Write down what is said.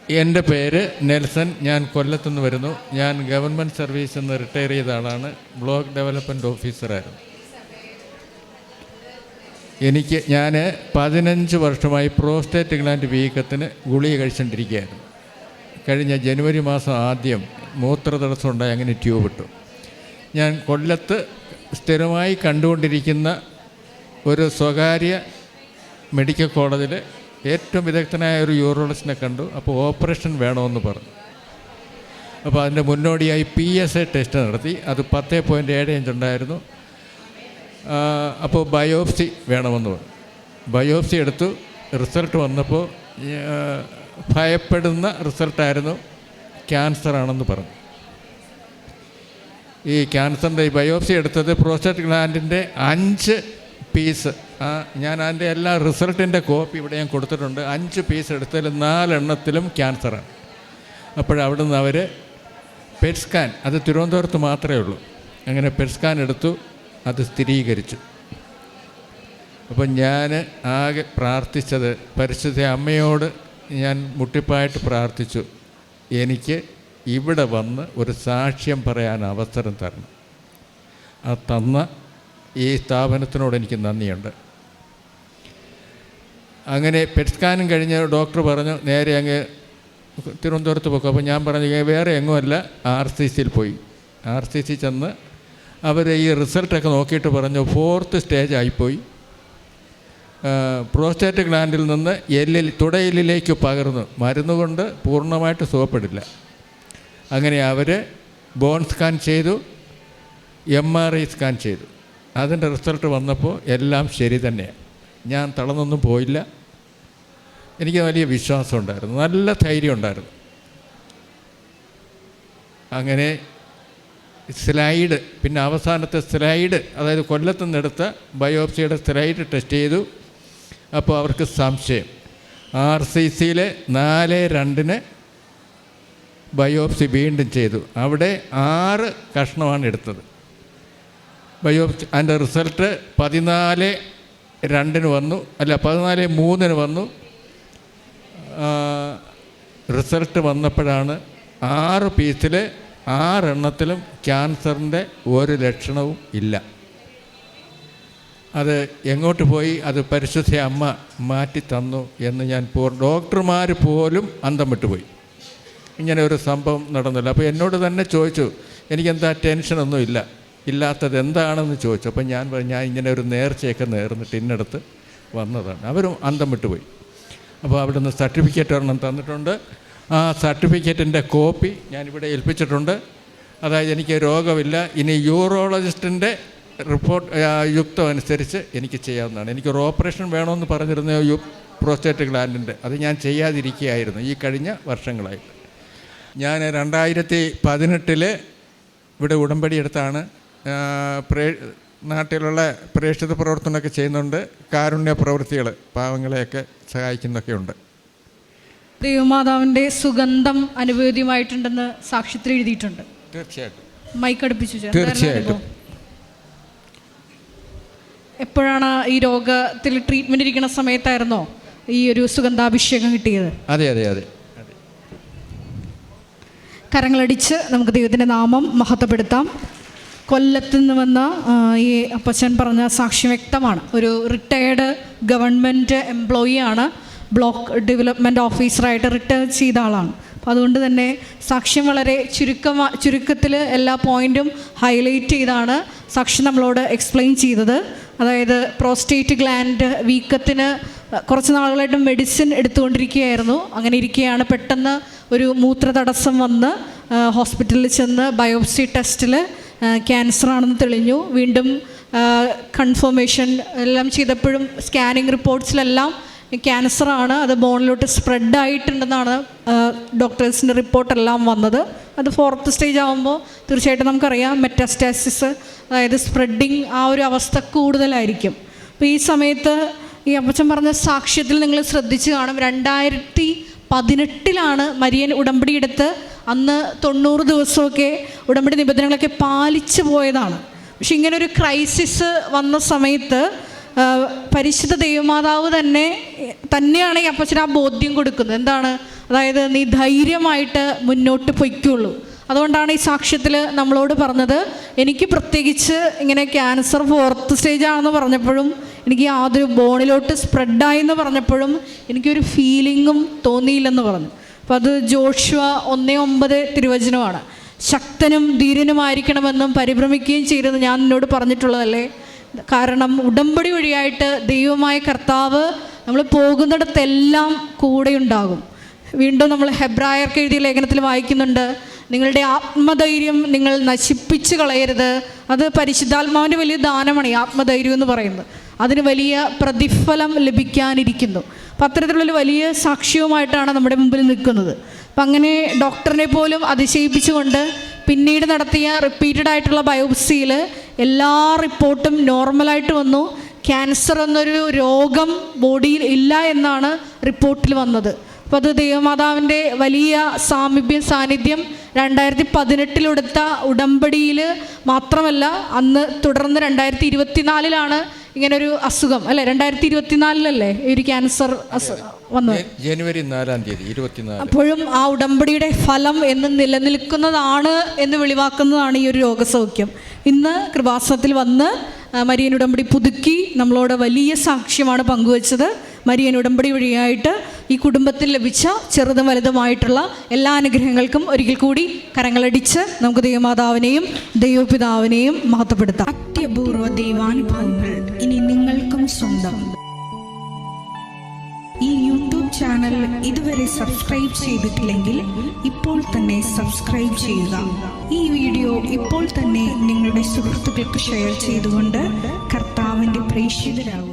എൻ്റെ പേര് നെൽസൺ. ഞാൻ കൊല്ലത്തുനിന്ന് വരുന്നു. ഞാൻ ഗവൺമെൻറ് സർവീസിൽ നിന്ന് റിട്ടയർ ചെയ്ത ആളാണ്. ബ്ലോക്ക് ഡെവലപ്മെൻറ്റ് ഓഫീസറായിരുന്നു. ഞാൻ 15 വർഷമായി പ്രോസ്റ്റേറ്റ് ഗ്ലാൻഡ് വീക്കത്തിന് ഗുളിക കഴിച്ചുകൊണ്ടിരിക്കുകയായിരുന്നു. കഴിഞ്ഞ ജനുവരി മാസം ആദ്യം മൂത്രതടസ്സം ഉണ്ടായി, അങ്ങനെ ട്യൂബ് ഇട്ടു. ഞാൻ കൊല്ലത്ത് സ്ഥിരമായി കണ്ടുകൊണ്ടിരിക്കുന്ന ഒരു സ്വകാര്യ മെഡിക്കൽ കോളേജിൽ ഏറ്റവും വിദഗ്ധനായ ഒരു യൂറോളജിസ്റ്റിനെ കണ്ടു. അപ്പോൾ ഓപ്പറേഷൻ വേണമെന്ന് പറഞ്ഞു. അപ്പോൾ അതിൻ്റെ മുന്നോടിയായി PSA ടെസ്റ്റ് നടത്തി. അത് 10.75 ഉണ്ടായിരുന്നു. അപ്പോൾ ബയോപ്സി വേണമെന്ന് പറഞ്ഞു. ബയോപ്സി എടുത്തു. റിസൾട്ട് വന്നപ്പോൾ ഭയപ്പെടുന്ന റിസൾട്ടായിരുന്നു, ക്യാൻസറാണെന്ന് പറഞ്ഞു. ഈ ക്യാൻസറിൻ്റെ ഈ ബയോപ്സി എടുത്തത് പ്രോസ്റ്റേറ്റ് ഗ്ലാൻഡിൻ്റെ 5 പീസ്. ഞാൻ അതിൻ്റെ എല്ലാ റിസൾട്ടിൻ്റെ കോപ്പി ഇവിടെ ഞാൻ കൊടുത്തിട്ടുണ്ട്. 5 പീസ് എടുത്തതിൽ 4 എണ്ണത്തിലും ക്യാൻസറാണ്. അപ്പോഴവിടെ നിന്ന് അവർ പെറ്റ് സ്കാൻ, അത് തിരുവനന്തപുരത്ത് മാത്രമേ ഉള്ളൂ, അങ്ങനെ പെറ്റ് സ്കാൻ എടുത്തു. അത് സ്ഥിരീകരിച്ചു. അപ്പം ഞാൻ ആകെ പ്രാർത്ഥിച്ചത്, പരിശുദ്ധ അമ്മയോട് ഞാൻ മുട്ടിപ്പായിട്ട് പ്രാർത്ഥിച്ചു, എനിക്ക് ഇവിടെ വന്ന് ഒരു സാക്ഷ്യം പറയാൻ അവസരം തരണം. ആ തന്ന ഈ സ്ഥാപനത്തിനോട് എനിക്ക് നന്ദിയുണ്ട്. അങ്ങനെ പെറ്റ് സ്കാനും കഴിഞ്ഞ് ഡോക്ടർ പറഞ്ഞു നേരെ അങ്ങ് തിരുവനന്തപുരത്ത് പോക്കും. അപ്പോൾ ഞാൻ പറഞ്ഞു വേറെ എങ്ങുമല്ല, RCCയിൽ പോയി. RCC ചെന്ന് അവർ ഈ റിസൾട്ടൊക്കെ നോക്കിയിട്ട് പറഞ്ഞു 4th സ്റ്റേജ് ആയിപ്പോയി. പ്രോസ്റ്റേറ്റ് ഗ്ലാൻഡിൽ നിന്ന് തുടയെല്ലിലേക്ക് പകർന്നു. മരുന്നുകൊണ്ട് പൂർണ്ണമായിട്ട് സുഖപ്പെടില്ല. അങ്ങനെ അവർ ബോൺ സ്കാൻ ചെയ്തു, MRI സ്കാൻ ചെയ്തു. അതിൻ്റെ റിസൾട്ട് വന്നപ്പോൾ എല്ലാം ശരി തന്നെയാണ്. ഞാൻ തളർന്നൊന്നും പോയില്ല. എനിക്ക് വലിയ വിശ്വാസം ഉണ്ടായിരുന്നു, നല്ല ധൈര്യം ഉണ്ടായിരുന്നു. അങ്ങനെ സ്ലൈഡ്, പിന്നെ അവസാനത്തെ സ്ലൈഡ്, അതായത് കൊല്ലത്തുനിന്നെടുത്ത ബയോപ്സിയുടെ സ്ലൈഡ് ടെസ്റ്റ് ചെയ്തു. അപ്പോൾ അവർക്ക് സംശയം. RCCയിൽ 4/2 ബയോപ്സി വീണ്ടും ചെയ്തു. അവിടെ 6 കഷ്ണമാണ് എടുത്തത് ബയോപ്സി. അതിൻ്റെ റിസൾട്ട് 14/2 വന്നു, അല്ല 14/3 വന്നു. റിസൾട്ട് വന്നപ്പോഴാണ് 6 പീസിൽ 6 എണ്ണത്തിലും ക്യാൻസറിൻ്റെ ഒരു ലക്ഷണവും ഇല്ല. അത് എങ്ങോട്ട് പോയി, അത് പരിശുദ്ധ അമ്മ മാറ്റി തന്നു എന്ന് ഞാൻ ഡോക്ടർമാർ പോലും അന്തം വിട്ടുപോയി. ഇങ്ങനെ ഒരു സംഭവം നടന്നില്ല. അപ്പോൾ എന്നോട് തന്നെ ചോദിച്ചു, എനിക്കെന്താ ടെൻഷനൊന്നും ഇല്ലാത്തത് എന്താണെന്ന് ചോദിച്ചു. അപ്പം ഞാൻ പറഞ്ഞു, ഞാൻ ഇങ്ങനെ ഒരു നേർച്ചയൊക്കെ നേർന്നിട്ട് ഇന്നടത്ത് വന്നതാണ്. അവരും അന്തം വിട്ടുപോയി. അപ്പോൾ അവിടെ നിന്ന് സർട്ടിഫിക്കറ്റ് ഒരെണ്ണം തന്നിട്ടുണ്ട്. ആ സർട്ടിഫിക്കറ്റിൻ്റെ കോപ്പി ഞാനിവിടെ ഏൽപ്പിച്ചിട്ടുണ്ട്. അതായത് എനിക്ക് രോഗമില്ല, ഇനി യൂറോളജിസ്റ്റിൻ്റെ റിപ്പോർട്ട് യുക്തം അനുസരിച്ച് എനിക്ക് ചെയ്യാവുന്നതാണ്. എനിക്കൊരു ഓപ്പറേഷൻ വേണമെന്ന് പറഞ്ഞിരുന്ന പ്രോസ്റ്റേറ്റ് ഗ്ലാൻഡിൻ്റെ, അത് ഞാൻ ചെയ്യാതിരിക്കുകയായിരുന്നു ഈ കഴിഞ്ഞ വർഷങ്ങളായിട്ട്. ഞാൻ 2018 ഇവിടെ ഉടമ്പടി എടുത്താണ്. നാട്ടിലുള്ള പ്രേക്ഷിത പ്രവർത്തനമൊക്കെ ചെയ്യുന്നുണ്ട്. കാരുണ്യ പ്രവൃത്തികൾ, പാവങ്ങളെയൊക്കെ സഹായിക്കുന്നൊക്കെ ഉണ്ട്. ദൈവമാതാവിൻ്റെ സുഗന്ധം അനുഭവേദ്യമായിട്ടുണ്ടെന്ന് സാക്ഷ്യത്തിൽ എഴുതിയിട്ടുണ്ട്. തീർച്ചയായിട്ടും. മൈക്കടുപ്പിച്ചു. തീർച്ചയായിട്ടും. എപ്പോഴാണ് ഈ രോഗത്തിൽ ട്രീറ്റ്മെൻറ്റ് ഇരിക്കുന്ന സമയത്തായിരുന്നോ ഈ ഒരു സുഗന്ധാഭിഷേകം കിട്ടിയത്? അതെ അതെ അതെ. കരങ്ങളടിച്ച് നമുക്ക് ദൈവത്തിൻ്റെ നാമം മഹത്വപ്പെടുത്താം. കൊല്ലത്ത് നിന്ന് വന്ന ഈ അപ്പച്ചൻ പറഞ്ഞ സാക്ഷ്യം വ്യക്തമാണ്. ഒരു റിട്ടയേർഡ് ഗവൺമെൻറ് എംപ്ലോയിയാണ്, ബ്ലോക്ക് ഡെവലപ്മെൻറ്റ് ഓഫീസറായിട്ട് റിട്ടയർ ചെയ്ത ആളാണ്. അപ്പോൾ അതുകൊണ്ട് തന്നെ സാക്ഷ്യം വളരെ ചുരുക്കത്തിൽ എല്ലാ പോയിൻറ്റും ഹൈലൈറ്റ് ചെയ്താണ് സാക്ഷ്യം നമ്മളോട് എക്സ്പ്ലെയിൻ ചെയ്തത്. അതായത് പ്രോസ്റ്റേറ്റ് ഗ്ലാൻഡ് വീക്കത്തിന് കുറച്ച് നാളുകളായിട്ട് മെഡിസിൻ എടുത്തുകൊണ്ടിരിക്കുകയായിരുന്നു. അങ്ങനെ ഇരിക്കുകയാണ് പെട്ടെന്ന് ഒരു മൂത്രതടസ്സം വന്ന് ഹോസ്പിറ്റലിൽ ചെന്ന് ബയോപ്സി ടെസ്റ്റിൽ ക്യാൻസറാണെന്ന് തെളിഞ്ഞു. വീണ്ടും കൺഫർമേഷൻ എല്ലാം ചെയ്തപ്പോഴും സ്കാനിങ് റിപ്പോർട്ട്സിലെല്ലാം ക്യാൻസറാണ്, അത് ബോണിലോട്ട് സ്പ്രെഡായിട്ടുണ്ടെന്നാണ് ഡോക്ടേഴ്സിൻ്റെ റിപ്പോർട്ടെല്ലാം വന്നത്. അത് 4th സ്റ്റേജ് ആകുമ്പോൾ തീർച്ചയായിട്ടും നമുക്കറിയാം മെറ്റാസ്റ്റാസിസ്, അതായത് സ്പ്രെഡിങ് ആ ഒരു അവസ്ഥ കൂടുതലായിരിക്കും. അപ്പോൾ ഈ സമയത്ത് ഈ അപ്പച്ചൻ പറഞ്ഞ സാക്ഷ്യത്തിൽ നിങ്ങൾ ശ്രദ്ധിച്ച് കാണും, 2018 മരിയൻ ഉടമ്പടി എടുത്ത് അന്ന് 90 ദിവസമൊക്കെ ഉടമ്പടി നിബന്ധനകളൊക്കെ പാലിച്ചു പോയതാണ്. പക്ഷെ ഇങ്ങനൊരു ക്രൈസിസ് വന്ന സമയത്ത് പരിശുദ്ധ ദൈവമാതാവ് തന്നെയാണ് ഈ അപ്പച്ചന് ആ ബോധ്യം കൊടുക്കുന്നത്. എന്താണ്? അതായത് നീ ധൈര്യമായിട്ട് മുന്നോട്ട് പൊയ്ക്കുള്ളൂ. അതുകൊണ്ടാണ് ഈ സാക്ഷ്യത്തിൽ നമ്മളോട് പറഞ്ഞത്. എനിക്ക് പ്രത്യേകിച്ച് ഇങ്ങനെ ക്യാൻസർ 4th സ്റ്റേജാണെന്ന് പറഞ്ഞപ്പോഴും, എനിക്ക് യാതൊരു ബോണിലോട്ട് സ്പ്രെഡായി എന്ന് പറഞ്ഞപ്പോഴും എനിക്കൊരു ഫീലിങ്ങും തോന്നിയില്ലെന്ന് പറഞ്ഞു. അപ്പോൾ അത് ജോഷുവ 1:9 തിരുവചനമാണ്. ശക്തനും ധീരനുമായിരിക്കണമെന്നും പരിഭ്രമിക്കുകയും ചെയ്തെന്ന് ഞാൻ നിന്നോട് പറഞ്ഞിട്ടുള്ളതല്ലേ. കാരണം ഉടമ്പടി വഴിയായിട്ട് ദൈവമായ കർത്താവ് നമ്മൾ പോകുന്നിടത്തെല്ലാം കൂടെയുണ്ടാകും. വീണ്ടും നമ്മൾ ഹെബ്രായർക്ക് എഴുതിയ ലേഖനത്തിൽ വായിക്കുന്നുണ്ട്, നിങ്ങളുടെ ആത്മധൈര്യം നിങ്ങൾ നശിപ്പിച്ച് കളയരുത്. അത് പരിശുദ്ധാത്മാവിൻ്റെ വലിയ ദാനമാണ് ഈ ആത്മധൈര്യം എന്ന് പറയുന്നത്. അതിന് വലിയ പ്രതിഫലം ലഭിക്കാനിരിക്കുന്നു. അപ്പം അത്തരത്തിലുള്ള വലിയ സാക്ഷ്യവുമായിട്ടാണ് നമ്മുടെ മുമ്പിൽ നിൽക്കുന്നത്. അപ്പം അങ്ങനെ ഡോക്ടറിനെ പോലും അതിശയിപ്പിച്ചുകൊണ്ട് പിന്നീട് നടത്തിയ റിപ്പീറ്റഡ് ആയിട്ടുള്ള ബയോപ്സിയിൽ എല്ലാ റിപ്പോർട്ടും നോർമലായിട്ട് വന്നു. ക്യാൻസർ എന്നൊരു രോഗം ബോഡിയിൽ ഇല്ല എന്നാണ് റിപ്പോർട്ടിൽ വന്നത്. അപ്പോൾ അത് ദൈവമാതാവിൻ്റെ വലിയ സാന്നിധ്യം 2018 ഉടമ്പടിയിൽ മാത്രമല്ല, അന്ന് തുടർന്ന് 2024 ഇങ്ങനൊരു അസുഖം അല്ലേ, 2024 ഈ ഒരു ക്യാൻസർ വന്നത്, ജനുവരി 4 24. അപ്പോഴും ആ ഉടമ്പടിയുടെ ഫലം എന്ന് നിലനിൽക്കുന്നതാണ് എന്ന് വെളിവാക്കുന്നതാണ് ഈ ഒരു രോഗസൗഖ്യം. ഇന്ന് കൃപാസനത്തിൽ വന്ന് മരിയൻ ഉടമ്പടി പുതുക്കി നമ്മളോട് വലിയ സാക്ഷ്യമാണ് പങ്കുവച്ചത്. മരിയൻ ഉടമ്പടി വഴിയായിട്ട് ഈ കുടുംബത്തിൽ ലഭിച്ച ചെറുതും വലുതുമായിട്ടുള്ള എല്ലാ അനുഗ്രഹങ്ങൾക്കും ഒരിക്കൽ കൂടി കരങ്ങളടിച്ച് നമുക്ക് ദൈവമാതാവിനെയും ദൈവപിതാവിനെയും മഹത്വപ്പെടുത്താം. അത്യപൂർവ ദൈവാനുഭവങ്ങൾ ഇനി നിങ്ങൾക്കും സ്വന്തം. ഈ യൂട്യൂബ് ചാനൽ ഇതുവരെ സബ്സ്ക്രൈബ് ചെയ്തിട്ടില്ലെങ്കിൽ ഇപ്പോൾ തന്നെ സബ്സ്ക്രൈബ് ചെയ്യുക. ഈ വീഡിയോ ഇപ്പോൾ തന്നെ നിങ്ങളുടെ സുഹൃത്തുക്കൾക്ക് ഷെയർ ചെയ്തുകൊണ്ട് കർത്താവിൻ്റെ പ്രേക്ഷിതരാകുക.